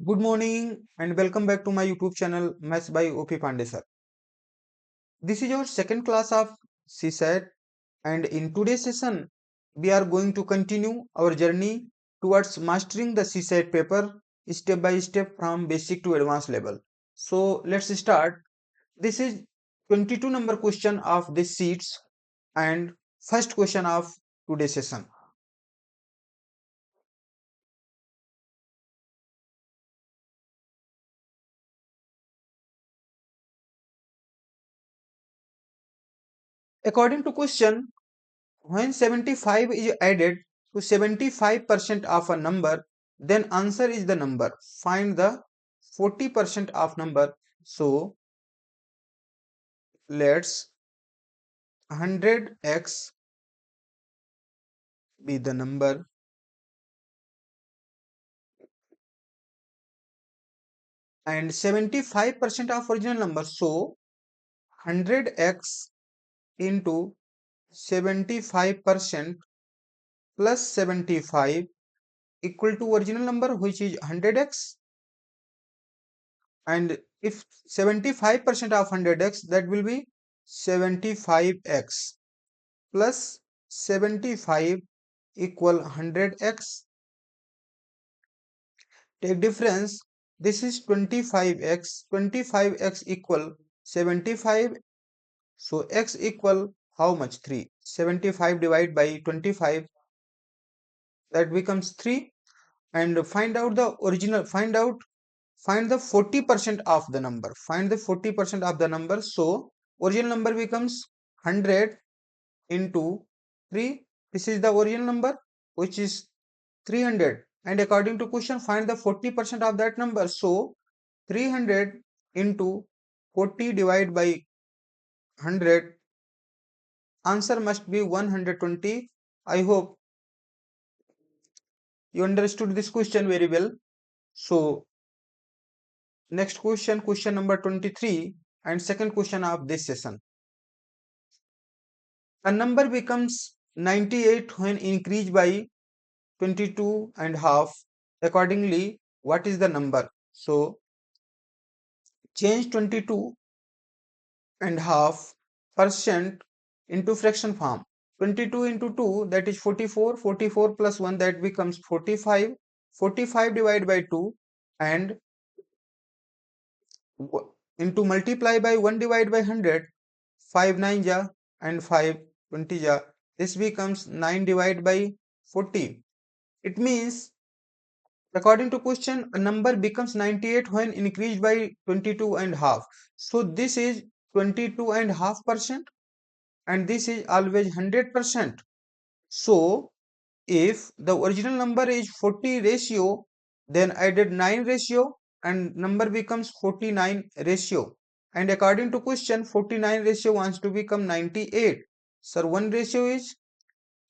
Good morning and welcome back to my YouTube channel Maths by OP Pandey sir. This is our second class of CSAT and in today's session we are going to continue our journey towards mastering the CSAT paper step by step from basic to advanced level. So let's start. This is 22 number question of this sheets and first question of today's session. According to question, when 75 is added to 75% of a number, then answer is the number. Find the 40% of number. So let's 100x be the number and 75% of original number. So 100x into 75% plus 75 equal to original number, which is 100x. And if 75% of 100x, that will be 75x plus 75 equal 100x. Take difference. This is 25x. 25x equal 75. So x equal how much? 3. 75 divided by 25. That becomes 3. And find out the original. Find the 40% of the number. Find the 40% of the number. So original number becomes 100 into 3. This is the original number, which is 300. And according to question, find the 40% of that number. So 300 into 40 divided by 100. Answer must be 120. I hope you understood this question very well. So next question, question number 23 and second question of this session. A number becomes 98 when increased by 22 and half. Accordingly, what is the number? So change 22 and half percent into fraction form. 22 into 2, that is 44. 44 plus 1, that becomes 45. 45 divided by 2 and into multiply by 1 divided by 100. 5 9 ja and 5 20 ja. This becomes 9 divided by 40. It means, according to question, a number becomes 98 when increased by 22 and half. So this is 22 and half%, and this is always 100%. So if the original number is 40 ratio, then I did 9 ratio and number becomes 49 ratio. And according to question, 49 ratio wants to become 98. So one ratio is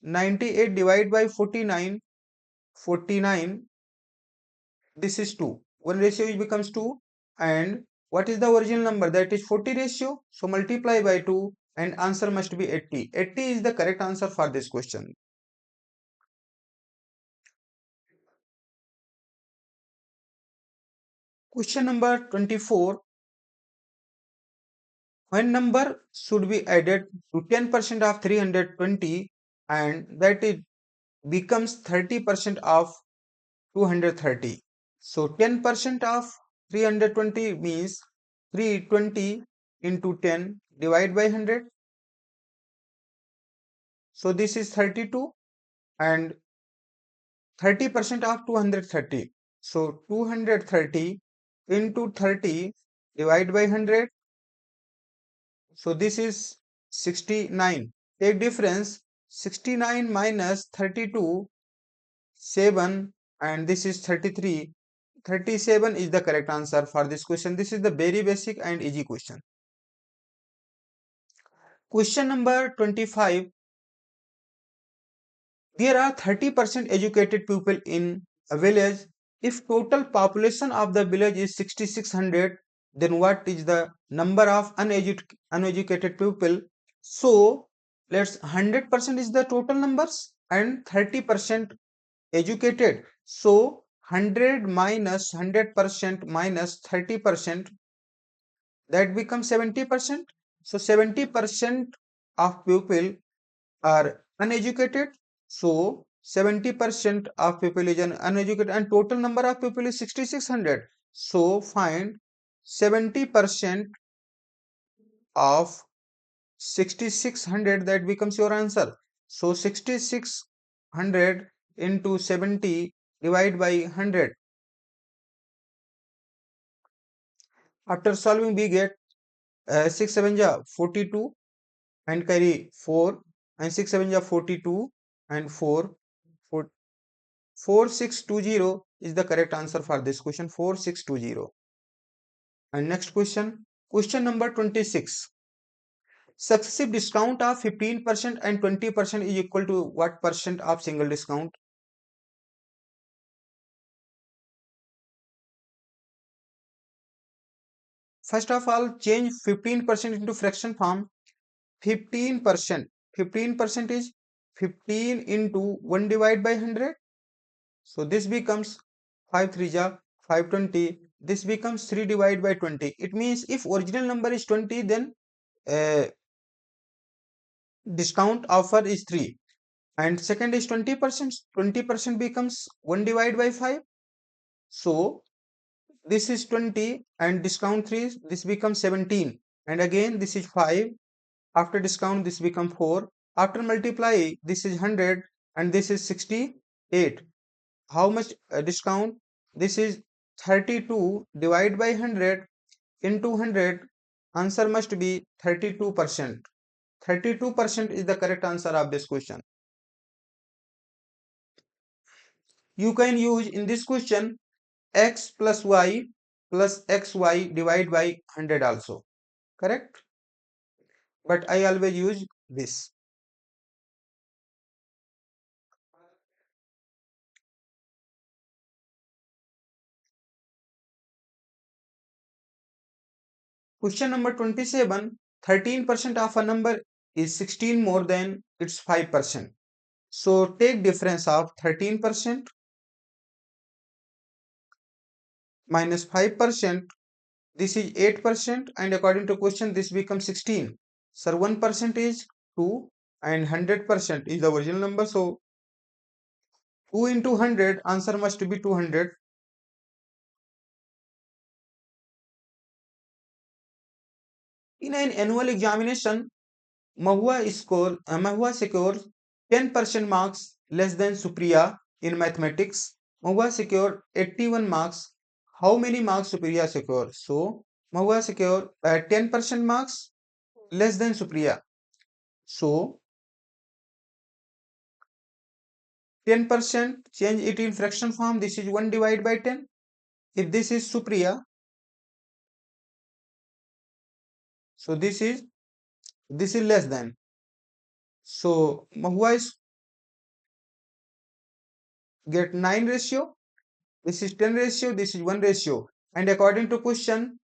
98 divided by 49. 49, this is 2. One ratio becomes 2. And what is the original number? That is 40 ratio. So multiply by 2 and answer must be 80. 80 is the correct answer for this question. Question number 24. When number should be added to 10% of 320 and that it becomes 30% of 230. So 10% of 320 means 320 into 10 divided by 100. So this is 32 and 30% of 230. So 230 into 30 divided by 100. So this is 69. Take difference. 69 minus 32, 7, and this is 33. 37 is the correct answer for this question. This is the very basic and easy question. Question number 25. There are 30% educated people in a village. If total population of the village is 6600, then what is the number of uneducated people? So let's 100% is the total numbers and 30% educated. So 100 minus 100% minus 30%, that becomes 70%. So 70% of people are uneducated. So 70% of people is uneducated and total number of people is 6600. So find 70% of 6600, that becomes your answer. So 6600 into 70 divide by 100. After solving we get 6 7 ja 42 and carry 4 and 6 7 ja 42 and 4, 4 4620 is the correct answer for this question, 4620. And next question, question number 26. Successive discount of 15% and 20% is equal to what percent of single discount? First of all, change 15% into fraction form. 15%. 15% is 15 into 1 divided by 100. So this becomes 5 3 ja 520. This becomes 3 divided by 20. It means if original number is 20, then uh, discount offer is 3. And second is 20%. 20% becomes 1 divided by 5. So this is 20 and discount 3, this becomes 17. And again this is 5. After discount this becomes 4. After multiply this is 100 and this is 68. How much discount? This is 32 divided by 100 into 100. Answer must be 32%. 32% is the correct answer of this question. You can use in this question x plus y plus xy divided by 100 also. Correct? But I always use this. Question number 27. 13% of a number is 16 more than its 5%. So take difference of 13% minus 5%. This is 8% and according to question this becomes 16. So 1% is 2 and 100% is the original number. So 2 into 100, answer must be 200. In an annual examination, Mahua scores 10% marks less than Supriya in mathematics. Mahua secured 81 marks. How many marks Supriya secured? So Mahua secured 10% marks less than Supriya. So 10%, change it in fraction form. This is 1 divided by 10. If this is Supriya, so this is less than. So Mahua is get 9 ratio. This is 10 ratio. This is 1 ratio. And according to question,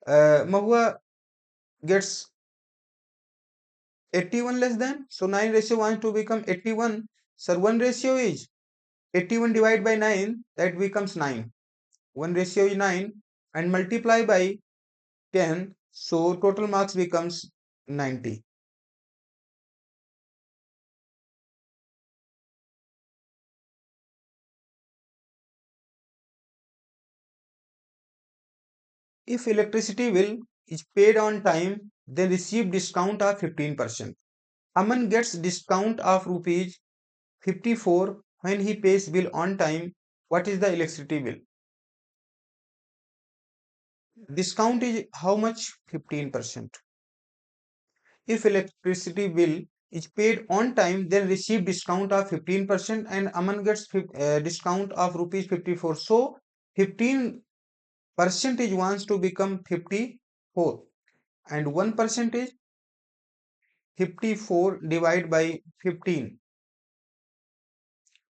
Mahua gets 81 less than. So 9 ratio wants to become 81. So 1 ratio is 81 divided by 9. That becomes 9. 1 ratio is 9 and multiply by 10. So total marks becomes 90. If electricity bill is paid on time, they receive discount of 15%. Aman gets discount of rupees 54 when he pays bill on time. What is the electricity bill? Discount is how much? 15%. If electricity bill is paid on time, then receive discount of 15% and Aman gets discount of rupees 54. So 15 percentage wants to become 54 and 1% is 54 divided by 15.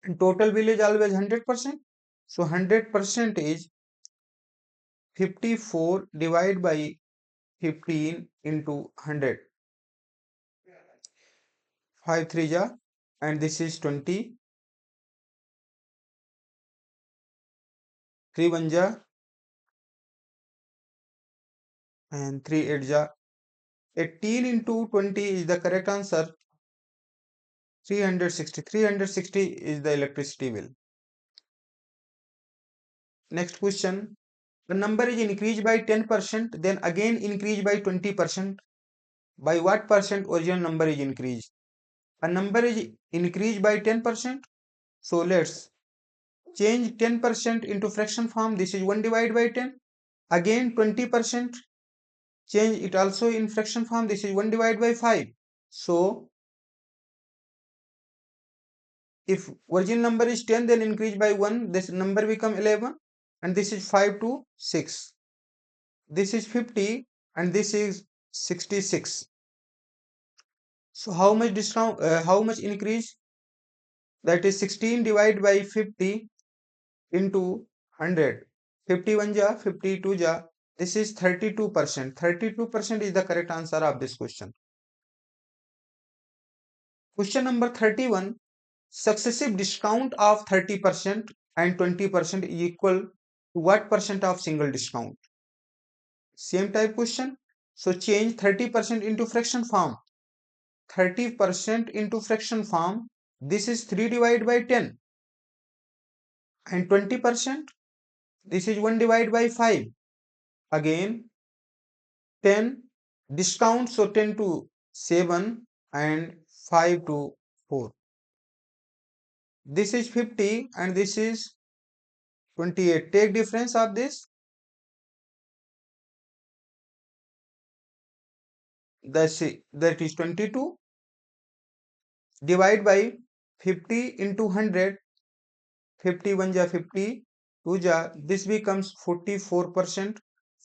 And total bill is always 100%. So 100% is 54 divided by 15 into 100. 5 3 ja and this is 20. 3 1 ja and 3 8 ja. 18 into 20 is the correct answer. 360. 360 is the electricity bill. Next question. The number is increased by 10%, then again increased by 20%. By what percent original number is increased? A number is increased by 10%. So let's change 10% into fraction form. This is 1 divided by 10. Again 20%. Change it also in fraction form. This is 1 divided by 5. So if original number is 10, then increase by 1. This number become 11. And this is 5 to 6. This is 50 and this is 66. So how much discount, how much increase? That is 16 divided by 50 into 100. 51 ja, 52 ja. This is 32%. 32% is the correct answer of this question. Question number 31. Successive discount of 30% and 20% is equal to what percent of single discount? Same type question. So change 30% into fraction form. 30% into fraction form. This is 3 divided by 10. And 20%. This is 1 divided by 5. Again 10 discount. So 10 to 7 and 5 to 4. This is 50 and this is 28. Take difference of this. That is 22. Divide by 50 into 100. 51 ja 50. 2 ja. This becomes 44%.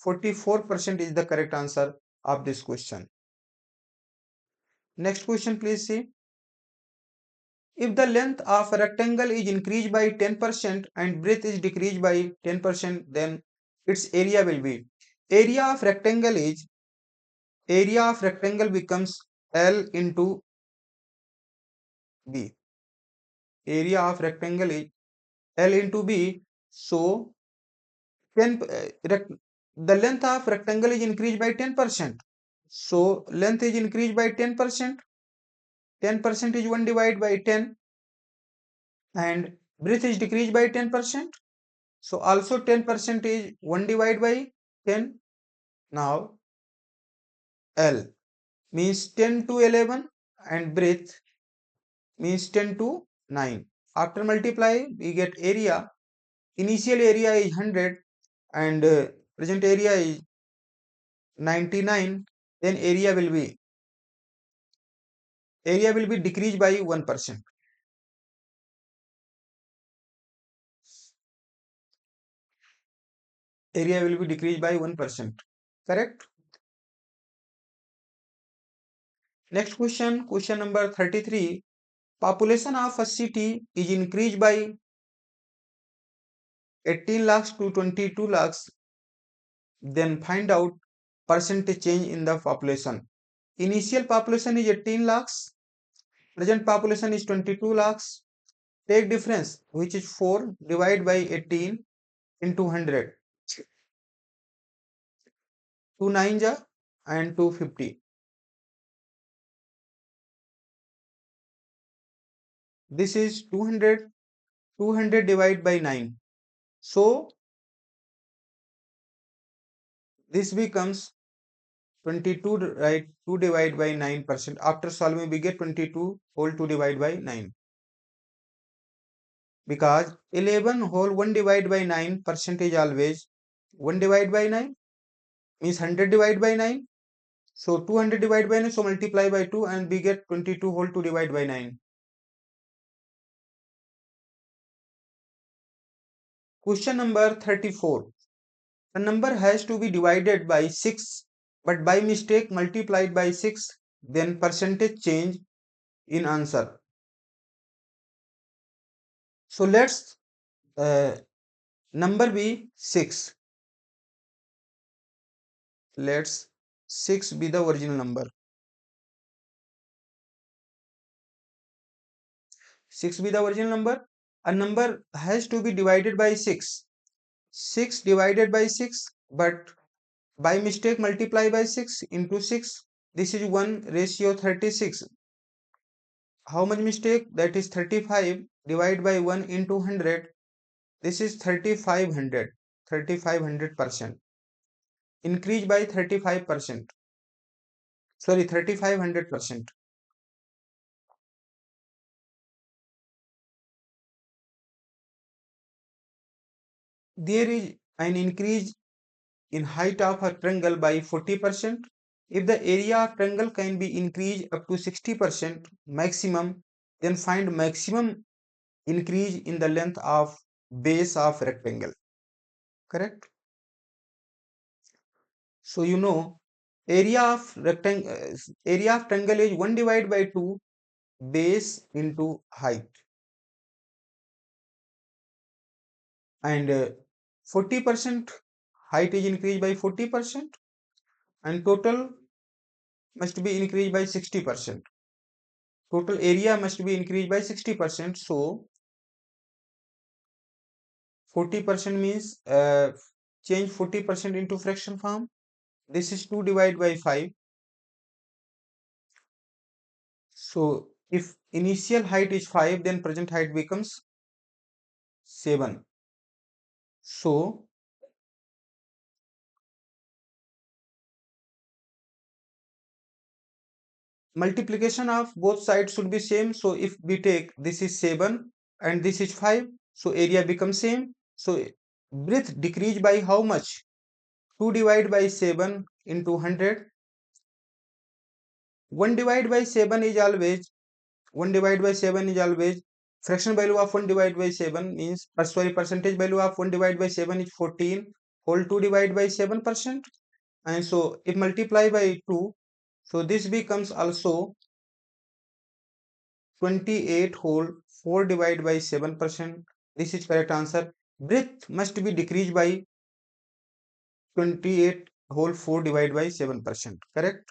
44% is the correct answer of this question. Next question, please see. If the length of a rectangle is increased by 10% and breadth is decreased by 10%, then its area will be. Area of rectangle becomes L into B. Area of rectangle is L into B. So 10 the length of rectangle is increased by 10%. So length is increased by 10%. 10% is 1 divided by 10 and breadth is decreased by 10%. So also 10% is 1 divided by 10. Now L means 10 to 11 and breadth means 10 to 9. After multiply we get area. Initial area is 100 and present area is 99. Then area will be decreased by 1%. Area will be decreased by 1%. Correct? Next question, question number 33. Population of a city is increased by 18 lakhs to 22 lakhs. Then find out percentage change in the population. Initial population is 18 lakhs. Present population is 22 lakhs. Take difference, which is 4 divided by 18 into 100. 2 9 ja and 250. This is 200. 200 divided by 9. So this becomes 22, right? 2 divided by 9%. After solving we get 22 whole 2 divided by 9. Because 11 whole 1 divided by 9 percentage always 1 divided by 9 means 100 divided by 9. So 200 divided by 9, so multiply by 2 and we get 22 whole 2 divided by 9. Question number 34. A number has to be divided by 6 but by mistake multiplied by 6, then percentage change in answer. So let's number be 6. Let's 6 be the original number. 6 be the original number. A number has to be divided by 6. 6 divided by 6, but by mistake multiply by 6 into 6. This is 1:36. How much mistake? That is 35 divided by 1 into 100. This is 3500. 3500%. Increase by 35%. Sorry, 3500%. There is an increase in height of a triangle by 40%. If the area of triangle can be increased up to 60% maximum, then find maximum increase in the length of base of rectangle. Correct? So you know area of triangle is 1 divided by 2 base into height, and 40% height is increased by 40%, and total must be increased by 60%. Total area must be increased by 60%. So 40% means change 40% into fraction form. This is 2 divided by 5. So if initial height is 5, then present height becomes 7. So multiplication of both sides should be same. So if we take this is 7 and this is 5, so area becomes same. So breadth decrease by how much? 2 divided by 7 into 100. 1 divided by 7 is always 1 divided by 7 is always fraction value of 1 divided by 7 means sorry, percentage value of 1 divided by 7 is 14 whole 2 divided by 7%, and so if multiply by 2, so this becomes also 28 whole 4 divided by 7%. This is correct answer. Breadth must be decreased by 28 whole 4 divided by 7%. Correct?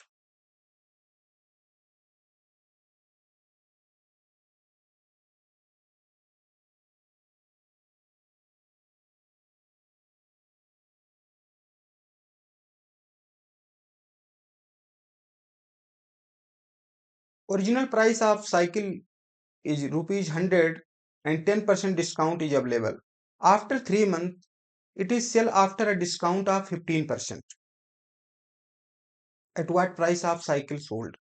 Original price of cycle is rupees 100 and 10% discount is available. After 3 months, it is sell after a discount of 15%. At what price of cycle sold?